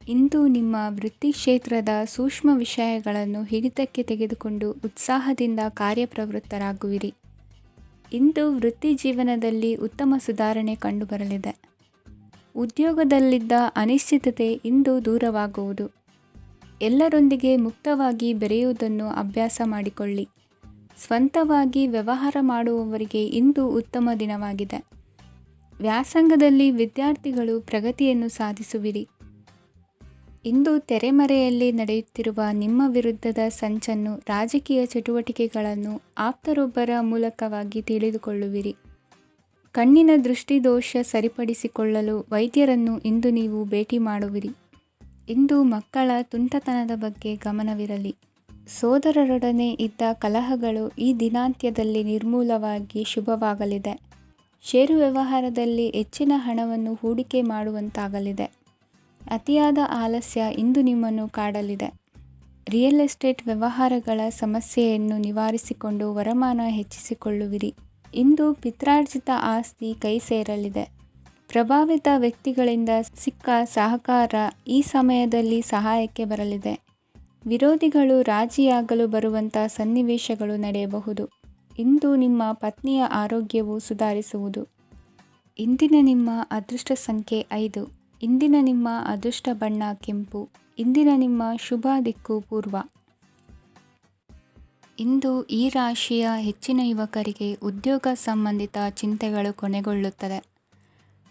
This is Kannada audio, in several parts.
ಇಂದು ನಿಮ್ಮ ವೃತ್ತಿ ಕ್ಷೇತ್ರದ ಸೂಕ್ಷ್ಮ ವಿಷಯಗಳನ್ನು ಹಿಡಿತಕ್ಕೆ ತೆಗೆದುಕೊಂಡು ಉತ್ಸಾಹದಿಂದ ಕಾರ್ಯಪ್ರವೃತ್ತರಾಗುವಿರಿ. ಇಂದು ವೃತ್ತಿ ಜೀವನದಲ್ಲಿ ಉತ್ತಮ ಸುಧಾರಣೆ ಕಂಡುಬರಲಿದೆ. ಉದ್ಯೋಗದಲ್ಲಿದ್ದ ಅನಿಶ್ಚಿತತೆ ಇಂದು ದೂರವಾಗುವುದು. ಎಲ್ಲರೊಂದಿಗೆ ಮುಕ್ತವಾಗಿ ಬೆರೆಯುವುದನ್ನು ಅಭ್ಯಾಸ ಮಾಡಿಕೊಳ್ಳಿ. ಸ್ವಂತವಾಗಿ ವ್ಯವಹಾರ ಮಾಡುವವರಿಗೆ ಇಂದು ಉತ್ತಮ ದಿನವಾಗಿದೆ. ವ್ಯಾಸಂಗದಲ್ಲಿ ವಿದ್ಯಾರ್ಥಿಗಳು ಪ್ರಗತಿಯನ್ನು ಸಾಧಿಸುವಿರಿ. ಇಂದು ತೆರೆಮರೆಯಲ್ಲಿ ನಡೆಯುತ್ತಿರುವ ನಿಮ್ಮ ವಿರುದ್ಧದ ಸಂಚನ್ನು, ರಾಜಕೀಯ ಚಟುವಟಿಕೆಗಳನ್ನು ಆಪ್ತರೊಬ್ಬರ ಮೂಲಕವಾಗಿ ತಿಳಿದುಕೊಳ್ಳುವಿರಿ. ಕಣ್ಣಿನ ದೃಷ್ಟಿದೋಷ ಸರಿಪಡಿಸಿಕೊಳ್ಳಲು ವೈದ್ಯರನ್ನು ಇಂದು ನೀವು ಭೇಟಿ ಮಾಡುವಿರಿ. ಇಂದು ಮಕ್ಕಳ ತುಂಟತನದ ಬಗ್ಗೆ ಗಮನವಿರಲಿ. ಸೋದರರೊಡನೆ ಇದ್ದ ಕಲಹಗಳು ಈ ದಿನಾಂತ್ಯದಲ್ಲಿ ನಿರ್ಮೂಲವಾಗಿ ಶುಭವಾಗಲಿದೆ. ಷೇರು ವ್ಯವಹಾರದಲ್ಲಿ ಹೆಚ್ಚಿನ ಹಣವನ್ನು ಹೂಡಿಕೆ ಮಾಡುವಂತಾಗಲಿದೆ. ಅತಿಯಾದ ಆಲಸ್ಯ ಇಂದು ನಿಮ್ಮನ್ನು ಕಾಡಲಿದೆ. ರಿಯಲ್ ಎಸ್ಟೇಟ್ ವ್ಯವಹಾರಗಳ ಸಮಸ್ಯೆಯನ್ನು ನಿವಾರಿಸಿಕೊಂಡು ವರಮಾನ ಹೆಚ್ಚಿಸಿಕೊಳ್ಳುವಿರಿ. ಇಂದು ಪಿತ್ರಾರ್ಜಿತ ಆಸ್ತಿ ಕೈ ಸೇರಲಿದೆ. ಪ್ರಭಾವಿತ ವ್ಯಕ್ತಿಗಳಿಂದ ಸಿಕ್ಕ ಸಹಕಾರ ಈ ಸಮಯದಲ್ಲಿ ಸಹಾಯಕ್ಕೆ ಬರಲಿದೆ. ವಿರೋಧಿಗಳು ರಾಜಿಯಾಗಲು ಬರುವಂಥ ಸನ್ನಿವೇಶಗಳು ನಡೆಯಬಹುದು. ಇಂದು ನಿಮ್ಮ ಪತ್ನಿಯ ಆರೋಗ್ಯವು ಸುಧಾರಿಸುವುದು. ಇಂದಿನ ನಿಮ್ಮ ಅದೃಷ್ಟ ಸಂಖ್ಯೆ 5. ಇಂದಿನ ನಿಮ್ಮ ಅದೃಷ್ಟ ಬಣ್ಣ ಕೆಂಪು. ಇಂದಿನ ನಿಮ್ಮ ಶುಭ ದಿಕ್ಕು ಪೂರ್ವ. ಇಂದು ಈ ರಾಶಿಯ ಹೆಚ್ಚಿನ ಯುವಕರಿಗೆ ಉದ್ಯೋಗ ಸಂಬಂಧಿತ ಚಿಂತೆಗಳು ಕೊನೆಗೊಳ್ಳುತ್ತದೆ.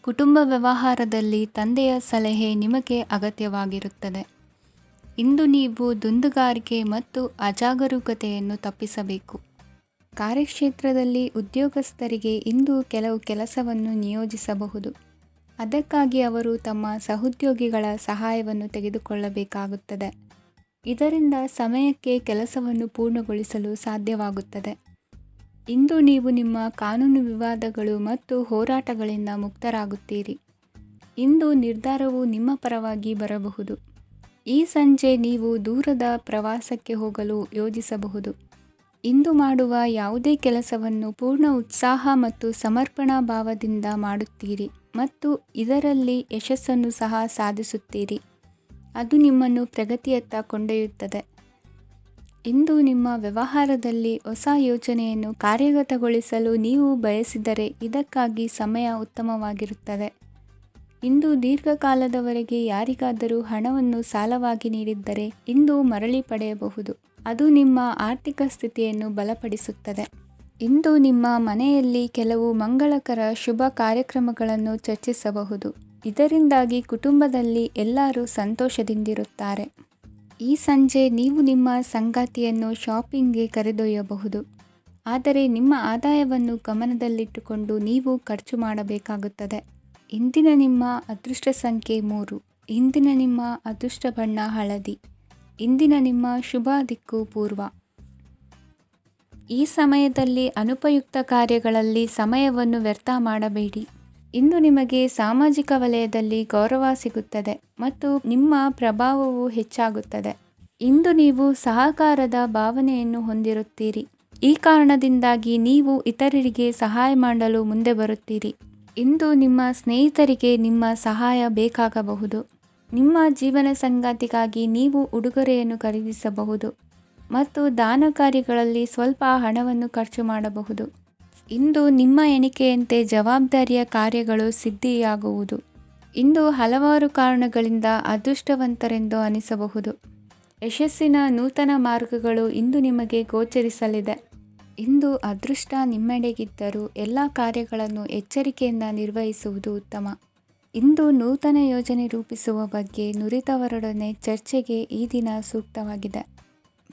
ಕುಟುಂಬ ವ್ಯವಹಾರದಲ್ಲಿ ತಂದೆಯ ಸಲಹೆ ನಿಮಗೆ ಅಗತ್ಯವಾಗಿರುತ್ತದೆ. ಇಂದು ನೀವು ದುಂದುಗಾರಿಕೆ ಮತ್ತು ಅಜಾಗರೂಕತೆಯನ್ನು ತಪ್ಪಿಸಬೇಕು. ಕಾರ್ಯಕ್ಷೇತ್ರದಲ್ಲಿ ಉದ್ಯೋಗಸ್ಥರಿಗೆ ಇಂದು ಕೆಲವು ಕೆಲಸವನ್ನು ನಿಯೋಜಿಸಬಹುದು. ಅದಕ್ಕಾಗಿ ಅವರು ತಮ್ಮ ಸಹೋದ್ಯೋಗಿಗಳ ಸಹಾಯವನ್ನು ತೆಗೆದುಕೊಳ್ಳಬೇಕಾಗುತ್ತದೆ. ಇದರಿಂದ ಸಮಯಕ್ಕೆ ಕೆಲಸವನ್ನು ಪೂರ್ಣಗೊಳಿಸಲು ಸಾಧ್ಯವಾಗುತ್ತದೆ. ಇಂದು ನೀವು ನಿಮ್ಮ ಕಾನೂನು ವಿವಾದಗಳು ಮತ್ತು ಹೋರಾಟಗಳಿಂದ ಮುಕ್ತರಾಗುತ್ತೀರಿ. ಇಂದು ನಿರ್ಧಾರವು ನಿಮ್ಮ ಪರವಾಗಿ ಬರಬಹುದು. ಈ ಸಂಜೆ ನೀವು ದೂರದ ಪ್ರವಾಸಕ್ಕೆ ಹೋಗಲು ಯೋಜಿಸಬಹುದು. ಇಂದು ಮಾಡುವ ಯಾವುದೇ ಕೆಲಸವನ್ನು ಪೂರ್ಣ ಉತ್ಸಾಹ ಮತ್ತು ಸಮರ್ಪಣಾ ಭಾವದಿಂದ ಮಾಡುತ್ತೀರಿ ಮತ್ತು ಇದರಲ್ಲಿ ಯಶಸ್ಸನ್ನು ಸಹ ಸಾಧಿಸುತ್ತೀರಿ. ಅದು ನಿಮ್ಮನ್ನು ಪ್ರಗತಿಯತ್ತ ಕೊಂಡೊಯ್ಯುತ್ತದೆ. ಇಂದು ನಿಮ್ಮ ವ್ಯವಹಾರದಲ್ಲಿ ಹೊಸ ಯೋಜನೆಯನ್ನು ಕಾರ್ಯಗತಗೊಳಿಸಲು ನೀವು ಬಯಸಿದರೆ ಇದಕ್ಕಾಗಿ ಸಮಯ ಉತ್ತಮವಾಗಿರುತ್ತದೆ. ಇಂದು ದೀರ್ಘಕಾಲದವರೆಗೆ ಯಾರಿಗಾದರೂ ಹಣವನ್ನು ಸಾಲವಾಗಿ ನೀಡಿದ್ದರೆ ಇಂದು ಮರಳಿ ಪಡೆಯಬಹುದು. ಅದು ನಿಮ್ಮ ಆರ್ಥಿಕ ಸ್ಥಿತಿಯನ್ನು ಬಲಪಡಿಸುತ್ತದೆ. ಇಂದು ನಿಮ್ಮ ಮನೆಯಲ್ಲಿ ಕೆಲವು ಮಂಗಳಕರ ಶುಭ ಕಾರ್ಯಕ್ರಮಗಳನ್ನು ಚರ್ಚಿಸಬಹುದು. ಇದರಿಂದಾಗಿ ಕುಟುಂಬದಲ್ಲಿ ಎಲ್ಲರೂ ಸಂತೋಷದಿಂದಿರುತ್ತಾರೆ. ಈ ಸಂಜೆ ನೀವು ನಿಮ್ಮ ಸಂಗಾತಿಯನ್ನು ಶಾಪಿಂಗ್ಗೆ ಕರೆದೊಯ್ಯಬಹುದು. ಆದರೆ ನಿಮ್ಮ ಆದಾಯವನ್ನು ಗಮನದಲ್ಲಿಟ್ಟುಕೊಂಡು ನೀವು ಖರ್ಚು ಮಾಡಬೇಕಾಗುತ್ತದೆ. ಇಂದಿನ ನಿಮ್ಮ ಅದೃಷ್ಟ ಸಂಖ್ಯೆ 3. ಇಂದಿನ ನಿಮ್ಮ ಅದೃಷ್ಟ ಬಣ್ಣ ಹಳದಿ. ಇಂದಿನ ನಿಮ್ಮ ಶುಭ ದಿಕ್ಕು ಪೂರ್ವ. ಈ ಸಮಯದಲ್ಲಿ ಅನುಪಯುಕ್ತ ಕಾರ್ಯಗಳಲ್ಲಿ ಸಮಯವನ್ನು ವ್ಯರ್ಥ ಮಾಡಬೇಡಿ. ಇಂದು ನಿಮಗೆ ಸಾಮಾಜಿಕ ವಲಯದಲ್ಲಿ ಗೌರವ ಸಿಗುತ್ತದೆ ಮತ್ತು ನಿಮ್ಮ ಪ್ರಭಾವವು ಹೆಚ್ಚಾಗುತ್ತದೆ. ಇಂದು ನೀವು ಸಹಕಾರದ ಭಾವನೆಯನ್ನು ಹೊಂದಿರುತ್ತೀರಿ. ಈ ಕಾರಣದಿಂದಾಗಿ ನೀವು ಇತರರಿಗೆ ಸಹಾಯ ಮಾಡಲು ಮುಂದೆ ಬರುತ್ತೀರಿ. ಇಂದು ನಿಮ್ಮ ಸ್ನೇಹಿತರಿಗೆ ನಿಮ್ಮ ಸಹಾಯ ಬೇಕಾಗಬಹುದು. ನಿಮ್ಮ ಜೀವನ ಸಂಗಾತಿಗಾಗಿ ನೀವು ಉಡುಗೊರೆಯನ್ನು ಖರೀದಿಸಬಹುದು ಮತ್ತು ದಾನ ಕಾರ್ಯಗಳಲ್ಲಿ ಸ್ವಲ್ಪ ಹಣವನ್ನು ಖರ್ಚು ಮಾಡಬಹುದು. ಇಂದು ನಿಮ್ಮ ಎಣಿಕೆಯಂತೆ ಜವಾಬ್ದಾರಿಯ ಕಾರ್ಯಗಳು ಸಿದ್ಧಿಯಾಗುವುದು. ಇಂದು ಹಲವಾರು ಕಾರಣಗಳಿಂದ ಅದೃಷ್ಟವಂತರೆಂದು ಅನಿಸಬಹುದು. ಯಶಸ್ಸಿನ ನೂತನ ಮಾರ್ಗಗಳು ಇಂದು ನಿಮಗೆ ಗೋಚರಿಸಲಿದೆ. ಇಂದು ಅದೃಷ್ಟ ನಿಮ್ಮೆಡೆಗಿದ್ದರೂ ಎಲ್ಲ ಕಾರ್ಯಗಳನ್ನು ಎಚ್ಚರಿಕೆಯಿಂದ ನಿರ್ವಹಿಸುವುದು ಉತ್ತಮ. ಇಂದು ನೂತನ ಯೋಜನೆ ರೂಪಿಸುವ ಬಗ್ಗೆ ನುರಿತವರೊಡನೆ ಚರ್ಚೆಗೆ ಈ ದಿನ ಸೂಕ್ತವಾಗಿದೆ.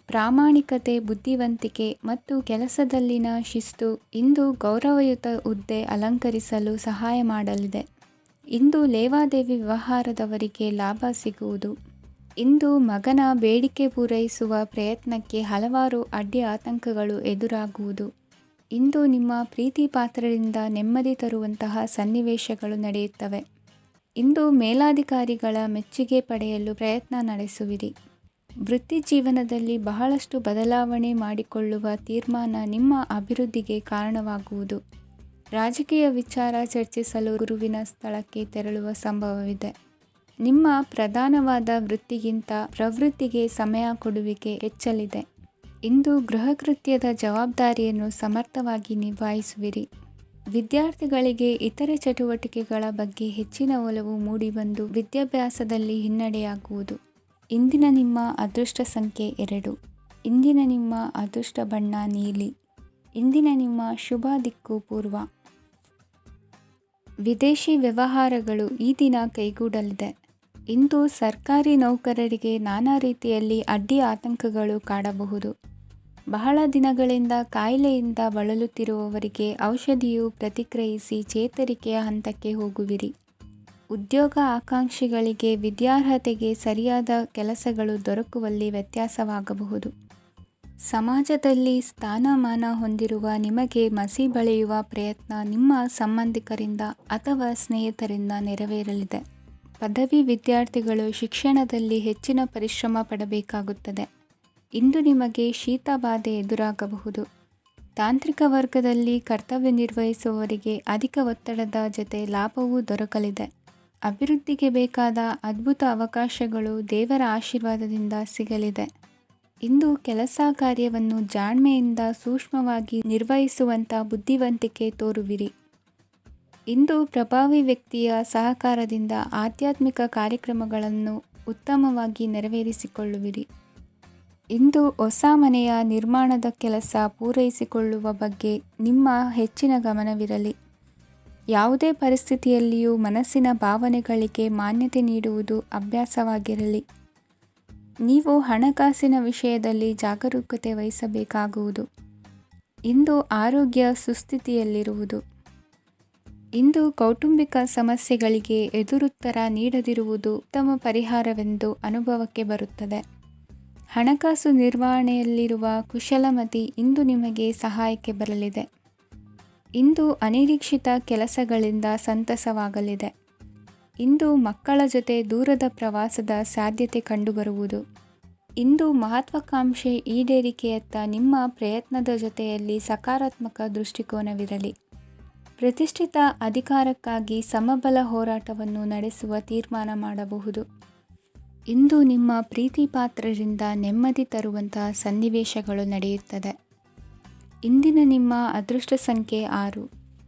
ಪ್ರಾಮಾಣಿಕತೆ, ಬುದ್ಧಿವಂತಿಕೆ ಮತ್ತು ಕೆಲಸದಲ್ಲಿನ ಶಿಸ್ತು ಇಂದು ಗೌರವಯುತ ಹುದ್ದೆ ಅಲಂಕರಿಸಲು ಸಹಾಯ ಮಾಡಲಿದೆ. ಇಂದು ಲೇವಾದೇವಿ ವ್ಯವಹಾರದವರಿಗೆ ಲಾಭ ಸಿಗುವುದು. ಇಂದು ಮಗನ ಬೇಡಿಕೆ ಪೂರೈಸುವ ಪ್ರಯತ್ನಕ್ಕೆ ಹಲವಾರು ಅಡ್ಡಿ ಆತಂಕಗಳು ಎದುರಾಗುವುದು. ಇಂದು ನಿಮ್ಮ ಪ್ರೀತಿ ಪಾತ್ರರಿಂದ ನೆಮ್ಮದಿ ತರುವಂತಹ ಸನ್ನಿವೇಶಗಳು ನಡೆಯುತ್ತವೆ. ಇಂದು ಮೇಲಾಧಿಕಾರಿಗಳ ಮೆಚ್ಚುಗೆ ಪಡೆಯಲು ಪ್ರಯತ್ನ ನಡೆಸುವಿರಿ. ವೃತ್ತಿ ಜೀವನದಲ್ಲಿ ಬಹಳಷ್ಟು ಬದಲಾವಣೆ ಮಾಡಿಕೊಳ್ಳುವ ತೀರ್ಮಾನ ನಿಮ್ಮ ಅಭಿವೃದ್ಧಿಗೆ ಕಾರಣವಾಗುವುದು. ರಾಜಕೀಯ ವಿಚಾರ ಚರ್ಚಿಸಲು ಗುರುವಿನ ಸ್ಥಳಕ್ಕೆ ತೆರಳುವ ಸಂಭವವಿದೆ. ನಿಮ್ಮ ಪ್ರಧಾನವಾದ ವೃತ್ತಿಗಿಂತ ಪ್ರವೃತ್ತಿಗೆ ಸಮಯ ಕೊಡುವಿಕೆ ಹೆಚ್ಚಲಿದೆ. ಇಂದು ಗೃಹಕೃತ್ಯದ ಜವಾಬ್ದಾರಿಯನ್ನು ಸಮರ್ಥವಾಗಿ ನಿಭಾಯಿಸುವಿರಿ. ವಿದ್ಯಾರ್ಥಿಗಳಿಗೆ ಇತರೆ ಚಟುವಟಿಕೆಗಳ ಬಗ್ಗೆ ಹೆಚ್ಚಿನ ಒಲವು ಮೂಡಿಬಂದು ವಿದ್ಯಾಭ್ಯಾಸದಲ್ಲಿ ಹಿನ್ನಡೆಯಾಗುವುದು. ಇಂದಿನ ನಿಮ್ಮ ಅದೃಷ್ಟ ಸಂಖ್ಯೆ 2. ಇಂದಿನ ನಿಮ್ಮ ಅದೃಷ್ಟ ಬಣ್ಣ ನೀಲಿ. ಇಂದಿನ ನಿಮ್ಮ ಶುಭ ದಿಕ್ಕು ಪೂರ್ವ. ವಿದೇಶಿ ವ್ಯವಹಾರಗಳು ಈ ದಿನ ಕೈಗೂಡಲಿದೆ. ಇಂದು ಸರ್ಕಾರಿ ನೌಕರರಿಗೆ ನಾನಾ ರೀತಿಯಲ್ಲಿ ಅಡ್ಡಿ ಆತಂಕಗಳು ಕಾಡಬಹುದು. ಬಹಳ ದಿನಗಳಿಂದ ಕಾಯಿಲೆಯಿಂದ ಬಳಲುತ್ತಿರುವವರಿಗೆ ಔಷಧಿಯು ಪ್ರತಿಕ್ರಿಯಿಸಿ ಚೇತರಿಕೆಯ ಹಂತಕ್ಕೆ ಹೋಗುವಿರಿ. ಉದ್ಯೋಗ ಆಕಾಂಕ್ಷಿಗಳಿಗೆ ವಿದ್ಯಾರ್ಹತೆಗೆ ಸರಿಯಾದ ಕೆಲಸಗಳು ದೊರಕುವಲ್ಲಿ ವ್ಯತ್ಯಾಸವಾಗಬಹುದು. ಸಮಾಜದಲ್ಲಿ ಸ್ಥಾನಮಾನ ಹೊಂದಿರುವ ನಿಮಗೆ ಮಸಿ ಬಳಿಯುವ ಪ್ರಯತ್ನ ನಿಮ್ಮ ಸಂಬಂಧಿಕರಿಂದ ಅಥವಾ ಸ್ನೇಹಿತರಿಂದ ನೆರವೇರಲಿದೆ. ಪದವಿ ವಿದ್ಯಾರ್ಥಿಗಳು ಶಿಕ್ಷಣದಲ್ಲಿ ಹೆಚ್ಚಿನ ಪರಿಶ್ರಮ ಪಡಬೇಕಾಗುತ್ತದೆ. ಇಂದು ನಿಮಗೆ ಶೀತ ಬಾಧೆ ಎದುರಾಗಬಹುದು. ತಾಂತ್ರಿಕ ವರ್ಗದಲ್ಲಿ ಕರ್ತವ್ಯ ನಿರ್ವಹಿಸುವವರಿಗೆ ಅಧಿಕ ಒತ್ತಡದ ಜೊತೆ ಲಾಭವೂ ದೊರಕಲಿದೆ. ಅಭಿವೃದ್ಧಿಗೆ ಬೇಕಾದ ಅದ್ಭುತ ಅವಕಾಶಗಳು ದೇವರ ಆಶೀರ್ವಾದದಿಂದ ಸಿಗಲಿದೆ. ಇಂದು ಕೆಲಸ ಕಾರ್ಯವನ್ನು ಜಾಣ್ಮೆಯಿಂದ ಸೂಕ್ಷ್ಮವಾಗಿ ನಿರ್ವಹಿಸುವಂಥ ಬುದ್ಧಿವಂತಿಕೆ ತೋರುವಿರಿ. ಇಂದು ಪ್ರಭಾವಿ ವ್ಯಕ್ತಿಯ ಸಹಕಾರದಿಂದ ಆಧ್ಯಾತ್ಮಿಕ ಕಾರ್ಯಕ್ರಮಗಳನ್ನು ಉತ್ತಮವಾಗಿ ನೆರವೇರಿಸಿಕೊಳ್ಳುವಿರಿ. ಇಂದು ಹೊಸ ಮನೆಯ ನಿರ್ಮಾಣದ ಕೆಲಸ ಪೂರೈಸಿಕೊಳ್ಳುವ ಬಗ್ಗೆ ನಿಮ್ಮ ಹೆಚ್ಚಿನ ಗಮನವಿರಲಿ. ಯಾವುದೇ ಪರಿಸ್ಥಿತಿಯಲ್ಲಿಯೂ ಮನಸ್ಸಿನ ಭಾವನೆಗಳಿಗೆ ಮಾನ್ಯತೆ ನೀಡುವುದು ಅಭ್ಯಾಸವಾಗಿರಲಿ. ನೀವು ಹಣಕಾಸಿನ ವಿಷಯದಲ್ಲಿ ಜಾಗರೂಕತೆ ವಹಿಸಬೇಕಾಗುವುದು. ಇಂದು ಆರೋಗ್ಯ ಸುಸ್ಥಿತಿಯಲ್ಲಿರುವುದು. ಇಂದು ಕೌಟುಂಬಿಕ ಸಮಸ್ಯೆಗಳಿಗೆ ಎದುರುತ್ತರ ನೀಡದಿರುವುದು ಉತ್ತಮ ಪರಿಹಾರವೆಂದು ಅನುಭವಕ್ಕೆ ಬರುತ್ತದೆ. ಹಣಕಾಸು ನಿರ್ವಹಣೆಯಲ್ಲಿರುವ ಕುಶಲಮತಿ ಇಂದು ನಿಮಗೆ ಸಹಾಯಕ್ಕೆ ಬರಲಿದೆ. ಇಂದು ಅನಿರೀಕ್ಷಿತ ಕೆಲಸಗಳಿಂದ ಸಂತಸವಾಗಲಿದೆ. ಇಂದು ಮಕ್ಕಳ ಜೊತೆ ದೂರದ ಪ್ರವಾಸದ ಸಾಧ್ಯತೆ ಕಂಡುಬರುವುದು. ಇಂದು ಮಹತ್ವಾಕಾಂಕ್ಷೆ ಈಡೇರಿಕೆಯತ್ತ ನಿಮ್ಮ ಪ್ರಯತ್ನದ ಜೊತೆಯಲ್ಲಿ ಸಕಾರಾತ್ಮಕ ದೃಷ್ಟಿಕೋನವಿರಲಿ. ಪ್ರತಿಷ್ಠಿತ ಅಧಿಕಾರಕ್ಕಾಗಿ ಸಮಬಲ ಹೋರಾಟವನ್ನು ನಡೆಸುವ ತೀರ್ಮಾನ ಮಾಡಬಹುದು. ಇಂದು ನಿಮ್ಮ ಪ್ರೀತಿ ಪಾತ್ರರಿಂದ ನೆಮ್ಮದಿ ತರುವಂತಹ ಸನ್ನಿವೇಶಗಳು ನಡೆಯುತ್ತದೆ. ಇಂದಿನ ನಿಮ್ಮ ಅದೃಷ್ಟ ಸಂಖ್ಯೆ 6.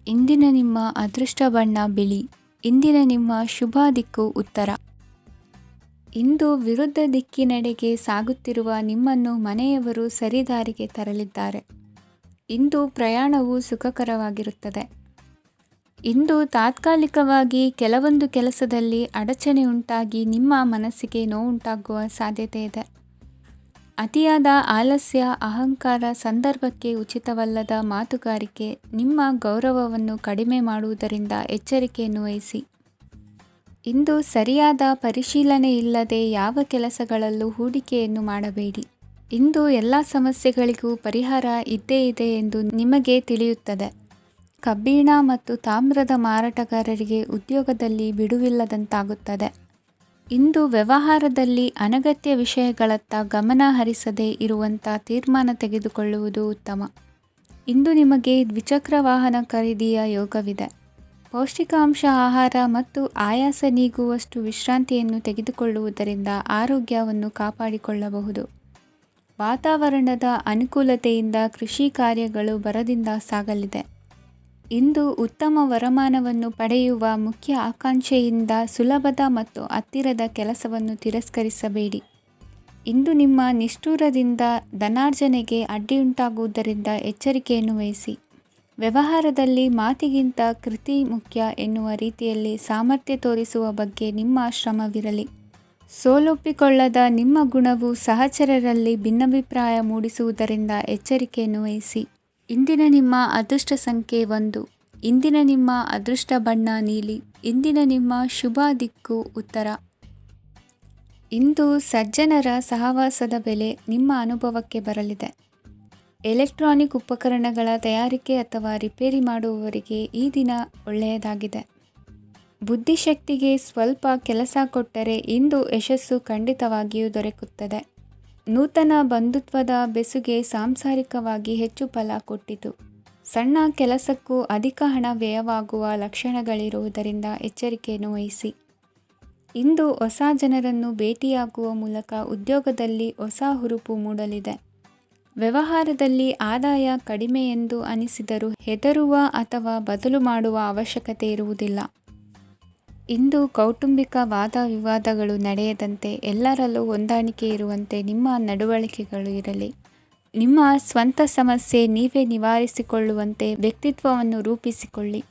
ಇಂದಿನ ನಿಮ್ಮ ಅದೃಷ್ಟ ಬಣ್ಣ ಬಿಳಿ. ಇಂದಿನ ನಿಮ್ಮ ಶುಭ ದಿಕ್ಕು ಉತ್ತರ. ಇಂದು ವಿರುದ್ಧ ದಿಕ್ಕಿನೆಡೆಗೆ ಸಾಗುತ್ತಿರುವ ನಿಮ್ಮನ್ನು ಮನೆಯವರು ಸರಿದಾರಿಗೆ ತರಲಿದ್ದಾರೆ. ಇಂದು ಪ್ರಯಾಣವು ಸುಖಕರವಾಗಿರುತ್ತದೆ. ಇಂದು ತಾತ್ಕಾಲಿಕವಾಗಿ ಕೆಲವೊಂದು ಕೆಲಸದಲ್ಲಿ ಅಡಚಣೆ ಉಂಟಾಗಿ ನಿಮ್ಮ ಮನಸ್ಸಿಗೆ ನೋವುಂಟಾಗುವ ಸಾಧ್ಯತೆ ಇದೆ. ಅತಿಯಾದ ಆಲಸ್ಯ, ಅಹಂಕಾರ, ಸಂದರ್ಭಕ್ಕೆ ಉಚಿತವಲ್ಲದ ಮಾತುಗಾರಿಕೆ ನಿಮ್ಮ ಗೌರವವನ್ನು ಕಡಿಮೆ ಮಾಡುವುದರಿಂದ ಎಚ್ಚರಿಕೆಯನ್ನು ವಹಿಸಿ. ಇಂದು ಸರಿಯಾದ ಪರಿಶೀಲನೆ ಇಲ್ಲದೆ ಯಾವ ಕೆಲಸಗಳಲ್ಲೂ ಹೂಡಿಕೆಯನ್ನು ಮಾಡಬೇಡಿ. ಇಂದು ಎಲ್ಲ ಸಮಸ್ಯೆಗಳಿಗೂ ಪರಿಹಾರ ಇದ್ದೇ ಇದೆ ಎಂದು ನಿಮಗೆ ತಿಳಿಯುತ್ತದೆ. ಕಬ್ಬಿಣ ಮತ್ತು ತಾಮ್ರದ ಮಾರಾಟಗಾರರಿಗೆ ಉದ್ಯೋಗದಲ್ಲಿ ಬಿಡುವಿಲ್ಲದಂತಾಗುತ್ತದೆ. ಇಂದು ವ್ಯವಹಾರದಲ್ಲಿ ಅನಗತ್ಯ ವಿಷಯಗಳತ್ತ ಗಮನ ಹರಿಸದೇ ಇರುವಂಥ ತೀರ್ಮಾನ ತೆಗೆದುಕೊಳ್ಳುವುದು ಉತ್ತಮ. ಇಂದು ನಿಮಗೆ ದ್ವಿಚಕ್ರ ವಾಹನ ಖರೀದಿಯ ಯೋಗವಿದೆ. ಪೌಷ್ಟಿಕಾಂಶ ಆಹಾರ ಮತ್ತು ಆಯಾಸ ನೀಗುವಷ್ಟು ವಿಶ್ರಾಂತಿಯನ್ನು ತೆಗೆದುಕೊಳ್ಳುವುದರಿಂದ ಆರೋಗ್ಯವನ್ನು ಕಾಪಾಡಿಕೊಳ್ಳಬಹುದು. ವಾತಾವರಣದ ಅನುಕೂಲತೆಯಿಂದ ಕೃಷಿ ಕಾರ್ಯಗಳು ಬರದಿಂದ ಸಾಗಲಿದೆ. ಇಂದು ಉತ್ತಮ ವರಮಾನವನ್ನು ಪಡೆಯುವ ಮುಖ್ಯ ಆಕಾಂಕ್ಷೆಯಿಂದ ಸುಲಭದ ಮತ್ತು ಹತ್ತಿರದ ಕೆಲಸವನ್ನು ತಿರಸ್ಕರಿಸಬೇಡಿ. ಇಂದು ನಿಮ್ಮ ನಿಷ್ಠುರದಿಂದ ಧನಾರ್ಜನೆಗೆ ಅಡ್ಡಿಯುಂಟಾಗುವುದರಿಂದ ಎಚ್ಚರಿಕೆಯನ್ನು ವಹಿಸಿ. ವ್ಯವಹಾರದಲ್ಲಿ ಮಾತಿಗಿಂತ ಕೃತಿ ಮುಖ್ಯ ಎನ್ನುವ ರೀತಿಯಲ್ಲಿ ಸಾಮರ್ಥ್ಯ ತೋರಿಸುವ ಬಗ್ಗೆ ನಿಮ್ಮ ಶ್ರಮವಿರಲಿ. ಸೋಲೊಪ್ಪಿಕೊಳ್ಳದ ನಿಮ್ಮ ಗುಣವು ಸಹಚರರಲ್ಲಿ ಭಿನ್ನಾಭಿಪ್ರಾಯ ಮೂಡಿಸುವುದರಿಂದ ಎಚ್ಚರಿಕೆಯನ್ನು ವಹಿಸಿ. ಇಂದಿನ ನಿಮ್ಮ ಅದೃಷ್ಟ ಸಂಖ್ಯೆ 1. ಇಂದಿನ ನಿಮ್ಮ ಅದೃಷ್ಟ ಬಣ್ಣ ನೀಲಿ. ಇಂದಿನ ನಿಮ್ಮ ಶುಭ ದಿಕ್ಕು ಉತ್ತರ. ಇಂದು ಸಜ್ಜನರ ಸಹವಾಸದ ಬೆಲೆ ನಿಮ್ಮ ಅನುಭವಕ್ಕೆ ಬರಲಿದೆ. ಎಲೆಕ್ಟ್ರಾನಿಕ್ ಉಪಕರಣಗಳ ತಯಾರಿಕೆ ಅಥವಾ ರಿಪೇರಿ ಮಾಡುವವರಿಗೆ ಈ ದಿನ ಒಳ್ಳೆಯದಾಗಿದೆ. ಬುದ್ಧಿಶಕ್ತಿಗೆ ಸ್ವಲ್ಪ ಕೆಲಸ ಕೊಟ್ಟರೆ ಇಂದು ಯಶಸ್ಸು ಖಂಡಿತವಾಗಿಯೂ ದೊರಕುತ್ತದೆ. ನೂತನ ಬಂಧುತ್ವದ ಬೆಸುಗೆ ಸಾಂಸಾರಿಕವಾಗಿ ಹೆಚ್ಚು ಫಲ ಕೊಟ್ಟಿತು. ಸಣ್ಣ ಕೆಲಸಕ್ಕೂ ಅಧಿಕ ಹಣ ವ್ಯಯವಾಗುವ ಲಕ್ಷಣಗಳಿರುವುದರಿಂದ ಎಚ್ಚರಿಕೆಯನ್ನು ವಹಿಸಿ. ಇಂದು ಹೊಸ ಜನರನ್ನು ಭೇಟಿಯಾಗುವ ಮೂಲಕ ಉದ್ಯೋಗದಲ್ಲಿ ಹೊಸ ಹುರುಪು ಮೂಡಲಿದೆ. ವ್ಯವಹಾರದಲ್ಲಿ ಆದಾಯ ಕಡಿಮೆ ಎಂದು ಅನಿಸಿದರೂ ಹೆದರುವ ಅಥವಾ ಬದಲು ಮಾಡುವ ಅವಶ್ಯಕತೆ ಇರುವುದಿಲ್ಲ. ಇಂದು ಕೌಟುಂಬಿಕ ವಾದ ವಿವಾದಗಳು ನಡೆಯದಂತೆ ಎಲ್ಲರಲ್ಲೂ ಹೊಂದಾಣಿಕೆ ಇರುವಂತೆ ನಿಮ್ಮ ನಡವಳಿಕೆಗಳು ಇರಲಿ. ನಿಮ್ಮ ಸ್ವಂತ ಸಮಸ್ಯೆ ನೀವೇ ನಿವಾರಿಸಿಕೊಳ್ಳುವಂತೆ ವ್ಯಕ್ತಿತ್ವವನ್ನು ರೂಪಿಸಿಕೊಳ್ಳಿ.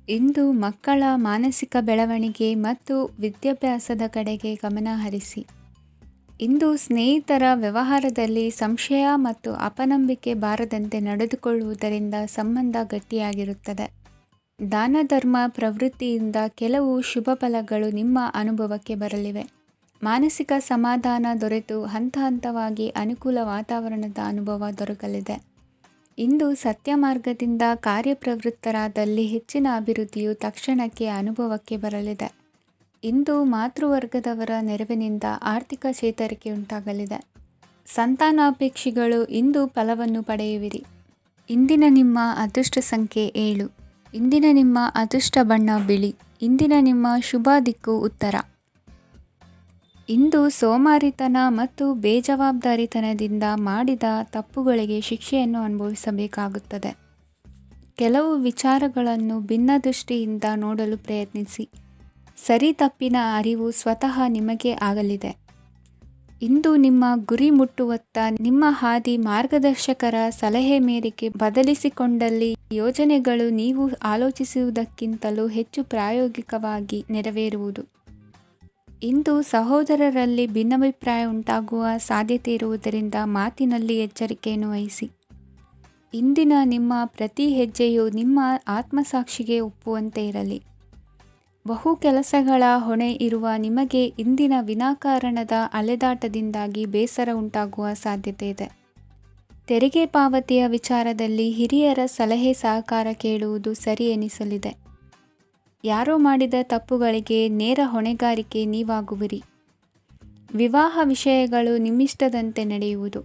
ಇಂದು ಮಕ್ಕಳ ಮಾನಸಿಕ ಬೆಳವಣಿಗೆ ಮತ್ತು ವಿದ್ಯಾಭ್ಯಾಸದ ಕಡೆಗೆ ಗಮನ ಹರಿಸಿ. ಇಂದು ಸ್ನೇಹಿತರ ವ್ಯವಹಾರದಲ್ಲಿ ಸಂಶಯ ಮತ್ತು ಅಪನಂಬಿಕೆ ಬಾರದಂತೆ ನಡೆದುಕೊಳ್ಳುವುದರಿಂದ ಸಂಬಂಧ ಗಟ್ಟಿಯಾಗಿರುತ್ತದೆ. ದಾನ ಧರ್ಮ ಪ್ರವೃತ್ತಿಯಿಂದ ಕೆಲವು ಶುಭ ಫಲಗಳು ನಿಮ್ಮ ಅನುಭವಕ್ಕೆ ಬರಲಿವೆ. ಮಾನಸಿಕ ಸಮಾಧಾನ ದೊರೆತು ಹಂತ ಹಂತವಾಗಿ ಅನುಕೂಲ ವಾತಾವರಣದ ಅನುಭವ ದೊರಕಲಿದೆ. ಇಂದು ಸತ್ಯ ಮಾರ್ಗದಿಂದ ಕಾರ್ಯಪ್ರವೃತ್ತರಾದಲ್ಲಿ ಹೆಚ್ಚಿನ ಅಭಿವೃದ್ಧಿಯು ತಕ್ಷಣಕ್ಕೆ ಅನುಭವಕ್ಕೆ ಬರಲಿದೆ. ಇಂದು ಮಾತೃವರ್ಗದವರ ನೆರವಿನಿಂದ ಆರ್ಥಿಕ ಚೇತರಿಕೆ ಉಂಟಾಗಲಿದೆ. ಸಂತಾನಾಪೇಕ್ಷಿಗಳು ಇಂದು ಫಲವನ್ನು ಪಡೆಯುವಿರಿ. ಇಂದಿನ ನಿಮ್ಮ ಅದೃಷ್ಟ ಸಂಖ್ಯೆ 7. ಇಂದಿನ ನಿಮ್ಮ ಅದೃಷ್ಟ ಬಣ್ಣ ಬಿಳಿ. ಇಂದಿನ ನಿಮ್ಮ ಶುಭ ದಿಕ್ಕು ಉತ್ತರ. ಇಂದು ಸೋಮಾರಿತನ ಮತ್ತು ಬೇಜವಾಬ್ದಾರಿತನದಿಂದ ಮಾಡಿದ ತಪ್ಪುಗಳಿಗೆ ಶಿಕ್ಷೆಯನ್ನು ಅನುಭವಿಸಬೇಕಾಗುತ್ತದೆ. ಕೆಲವು ವಿಚಾರಗಳನ್ನು ಭಿನ್ನ ದೃಷ್ಟಿಯಿಂದ ನೋಡಲು ಪ್ರಯತ್ನಿಸಿ. ಸರಿ ತಪ್ಪಿನ ಅರಿವು ಸ್ವತಃ ನಿಮಗೆ ಆಗಲಿದೆ. ಇಂದು ನಿಮ್ಮ ಗುರಿ ಮುಟ್ಟುವತ್ತ ನಿಮ್ಮ ಹಾದಿ ಮಾರ್ಗದರ್ಶಕರ ಸಲಹೆ ಮೇರೆಗೆ ಬದಲಿಸಿಕೊಂಡಲ್ಲಿ ಯೋಜನೆಗಳು ನೀವು ಆಲೋಚಿಸುವುದಕ್ಕಿಂತಲೂ ಹೆಚ್ಚು ಪ್ರಾಯೋಗಿಕವಾಗಿ ನೆರವೇರುವುದು. ಇಂದು ಸಹೋದರರಲ್ಲಿ ಭಿನ್ನಾಭಿಪ್ರಾಯ ಉಂಟಾಗುವ ಸಾಧ್ಯತೆ ಇರುವುದರಿಂದ ಮಾತಿನಲ್ಲಿ ಎಚ್ಚರಿಕೆಯನ್ನು ವಹಿಸಿ. ಇಂದಿನ ನಿಮ್ಮ ಪ್ರತಿ ಹೆಜ್ಜೆಯು ನಿಮ್ಮ ಆತ್ಮಸಾಕ್ಷಿಗೆ ಒಪ್ಪುವಂತೆ ಇರಲಿ. ಬಹು ಕೆಲಸಗಳ ಹೊಣೆ ಇರುವ ನಿಮಗೆ ಇಂದಿನ ವಿನಾಕಾರಣದ ಅಲೆದಾಟದಿಂದಾಗಿ ಬೇಸರ ಉಂಟಾಗುವ ಸಾಧ್ಯತೆ ಇದೆ. ತೆರಿಗೆ ಪಾವತಿಯ ವಿಚಾರದಲ್ಲಿ ಹಿರಿಯರ ಸಲಹೆ ಸಹಕಾರ ಕೇಳುವುದು ಸರಿ ಎನಿಸಲಿದೆ. ಯಾರೋ ಮಾಡಿದ ತಪ್ಪುಗಳಿಗೆ ನೇರ ಹೊಣೆಗಾರಿಕೆ ನೀವಾಗುವಿರಿ. ವಿವಾಹ ವಿಷಯಗಳು ನಿಮ್ಮಿಷ್ಟದಂತೆ ನಡೆಯುವುದು.